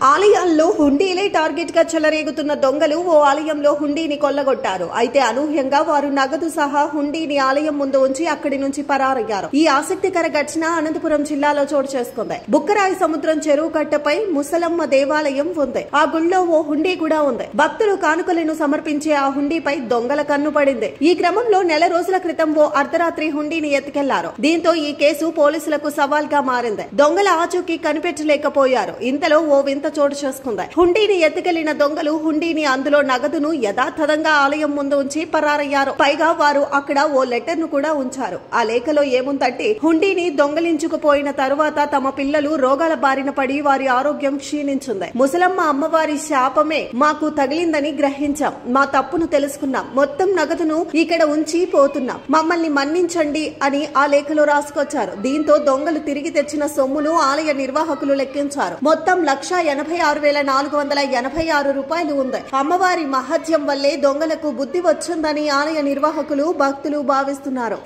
ఆలయాల్లో హుండీలే టార్గెట్ గా చెలరేగుతున్న దొంగలు ఓ ఆలయంలో హుండీని కొల్లగొట్టారు. అయితే అనూహ్యంగా వారు నగదు సహా హుండీని ఆలయం ముందు ఉంచి అక్కడి నుంచి పరారయ్యారు. ఈ ఆసక్తికర ఘటన అనంతపురం జిల్లాలో చోటు చేసుకుంది. బుక్కరాయి సముద్రం చెరువు కట్టపై ముసలమ్మ దేవాలయం ఉంది. ఆ గుళ్ళో ఓ హుండీ కూడా ఉంది. భక్తులు కానుకలను సమర్పించే ఆ హుండీపై దొంగల కన్ను పడింది. ఈ క్రమంలో నెల రోజుల క్రితం ఓ అర్ధరాత్రి హుండీని ఎత్తుకెళ్లారు. దీంతో ఈ కేసు పోలీసులకు సవాల్ గా మారింది. దొంగల ఆచూకీ కనిపెట్టలేకపోయారు. ఇంతలో ఓ వింత చోటు చేసుకుంది. హుండీని ఎత్తుకెళ్లిన దొంగలు హుండీని అందులో నగదును యథాతథంగా ఆలయం ముందు ఉంచి పరారయ్యారు. పైగా వారు అక్కడ ఓ లెటర్ ను కూడా ఉంచారు. ఆ లేఖలో ఏముందంటే, హుండీని దొంగలించుకుపోయిన తరువాత తమ పిల్లలు రోగాల బారిన పడి వారి ఆరోగ్యం క్షీణించింది. ముసలమ్మ అమ్మవారి శాపమే మాకు తగిలిందని గ్రహించాం. మా తప్పును తెలుసుకున్నాం. మొత్తం నగదును ఇక్కడ ఉంచి పోతున్నాం. మమ్మల్ని మన్నించండి అని ఆ లేఖలో రాసుకొచ్చారు. దీంతో దొంగలు తిరిగి తెచ్చిన సొమ్మును ఆలయ నిర్వాహకులు లెక్కించారు. మొత్తం 1,86,486 రూపాయలు ఉంది. అమ్మవారి మహత్యం వల్లే దొంగలకు బుద్ధి వచ్చిందని ఆలయ నిర్వాహకులు భక్తులు భావిస్తున్నారు.